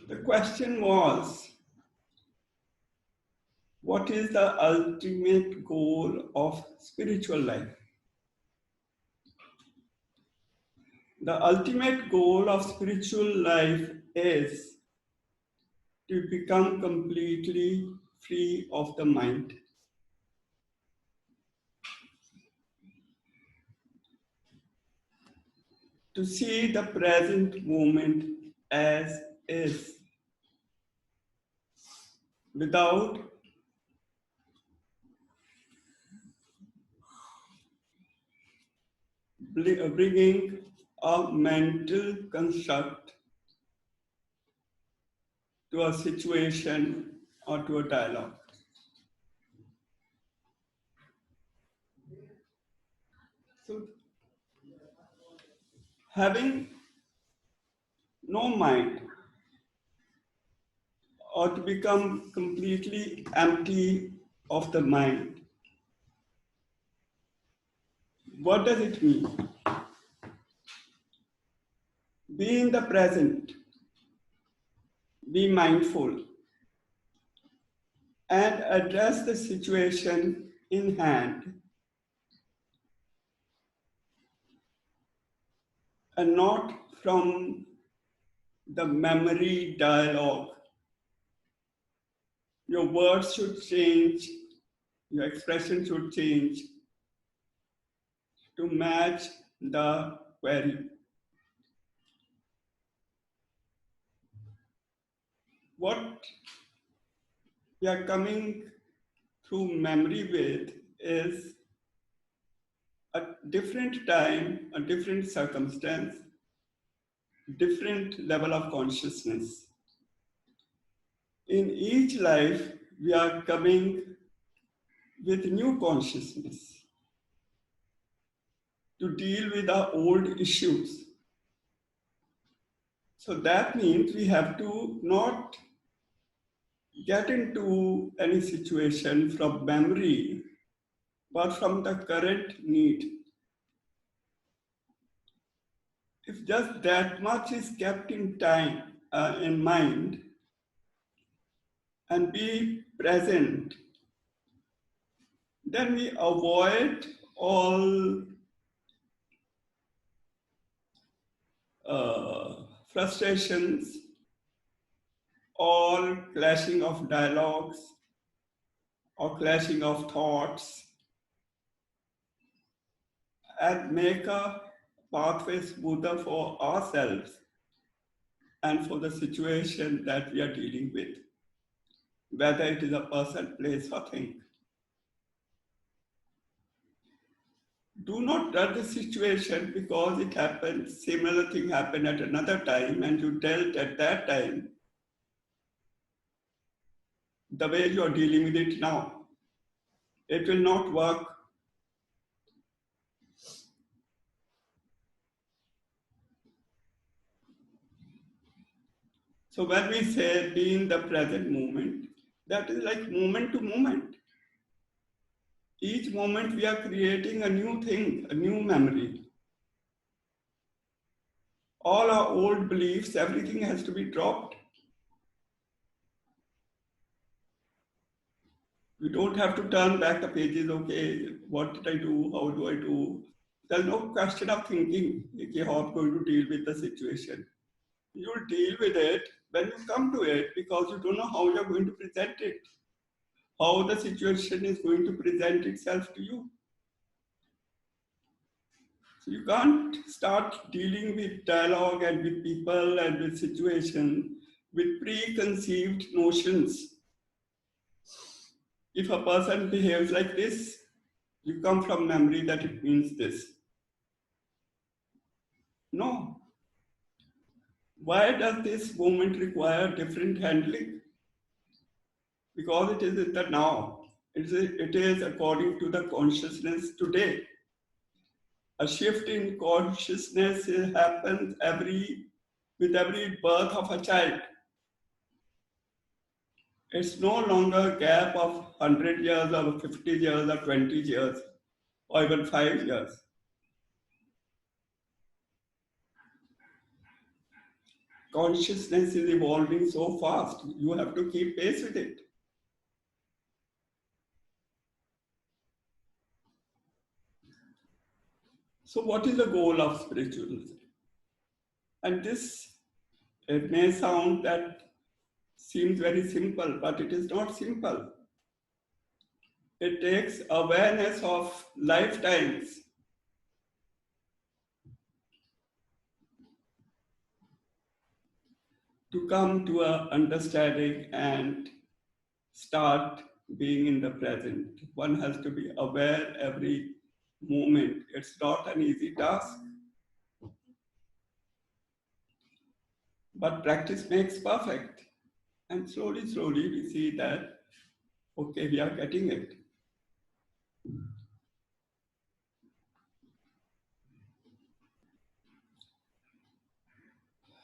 The question was, what is the ultimate goal of spiritual life? The ultimate goal of spiritual life is to become completely free of the mind. To see the present moment as is, without bringing a mental construct to a situation or to a dialogue. So, having no mind or to become completely empty of the mind, what does it mean? Be in the present, be mindful, and address the situation in hand, and not from the memory dialogue. Your words should change, your expression should change to match the query. What we are coming through memory with is a different time, a different circumstance, different level of consciousness. In each life, we are coming with new consciousness to deal with our old issues. So that means we have to not get into any situation from memory, but from the current need. If just that much is kept in in mind, and be present, then we avoid all frustrations, all clashing of dialogues or clashing of thoughts, and make a pathway smoother for ourselves and for the situation that we are dealing with, whether it is a person, place, or thing. Do not judge the situation because it happened, similar thing happened at another time and you dealt at that time the way you are dealing with it now. It will not work. So when we say be in the present moment, that is like moment to moment. Each moment we are creating a new thing, a new memory. All our old beliefs, everything has to be dropped. We don't have to turn back the pages, okay, what did I do, how do I do? There's no question of thinking, okay, how I'm going to deal with the situation. You'll deal with it when you come to it because you don't know how you're going to present it, how the situation is going to present itself to you. So you can't start dealing with dialogue and with people and with situation with preconceived notions. If a person behaves like this, you come from memory that it means this. No. Why does this moment require different handling? Because it is in the now. It is according to the consciousness today. A shift in consciousness happens with every birth of a child. It's no longer a gap of 100 years or 50 years or 20 years or even 5 years. consciousness is evolving so fast. You have to keep pace with it. So, what is the goal of spiritualism? And this, it may sound that seems very simple, but it is not simple. It takes awareness of lifetimes to come to a understanding and start being in the present. One has to be aware every moment. It's not an easy task, but practice makes perfect. And slowly, slowly, we see that, okay, we are getting it.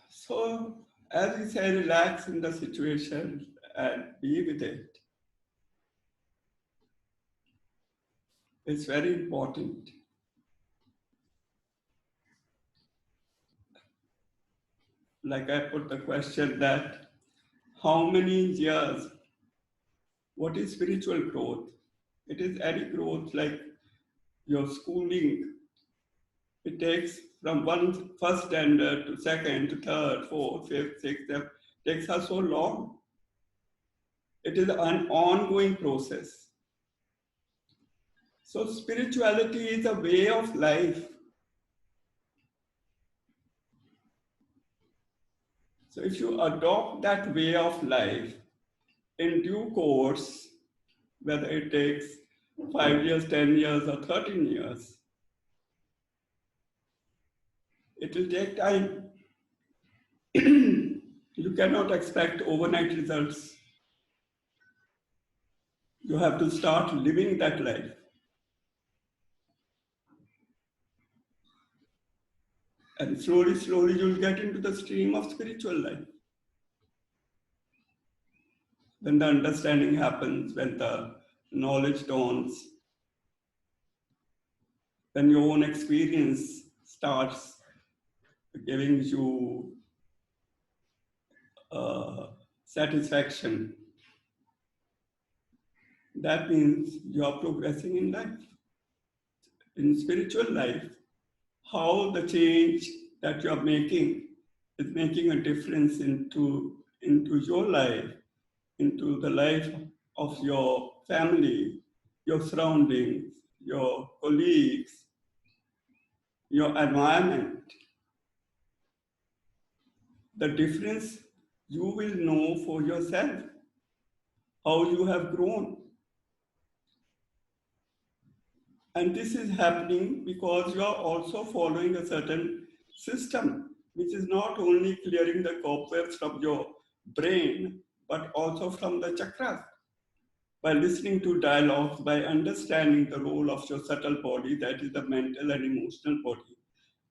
So, as we say, relax in the situation and be with it. It's very important. Like I put the question that how many years, what is spiritual growth? It is any growth like your schooling. It takes from one first standard to second to third, fourth, fifth, sixth, seventh. It takes us so long. It is an ongoing process. So spirituality is a way of life. So if you adopt that way of life in due course, whether it takes 5 years, 10 years, or 13 years, it will take time. You cannot expect overnight results. You have to start living that life. And slowly, slowly, you'll get into the stream of spiritual life. When the understanding happens, when the knowledge dawns, when your own experience starts giving you uh, satisfaction, that means you are progressing in life. In spiritual life, how the change that you are making is making a difference into your life, into the life of your family, your surroundings, your colleagues, your environment. The difference you will know for yourself, how you have grown. And this is happening because you are also following a certain system, which is not only clearing the cobwebs from your brain, but also from the chakras. By listening to dialogues, by understanding the role of your subtle body, that is the mental and emotional body,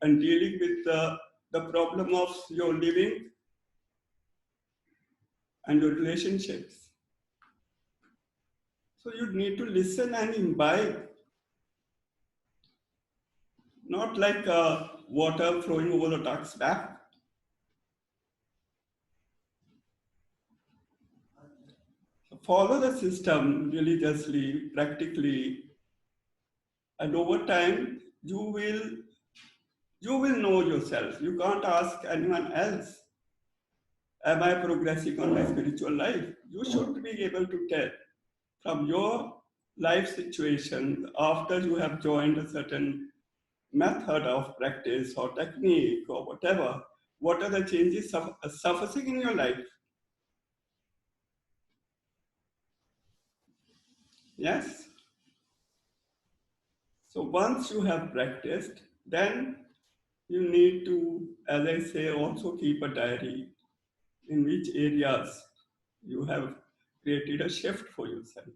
and dealing with the problem of your living and your relationships. So you need to listen and imbibe, not like water flowing over the duck's back. Follow the system religiously, practically, and over time you will know yourself. You can't ask anyone else, am I progressing on my spiritual life? You should be able to tell from your life situation after you have joined a certain method of practice or technique or whatever, what are the changes surfacing in your life? Yes. So once you have practiced, then you need to, as I say, also keep a diary in which areas you have created a shift for yourself.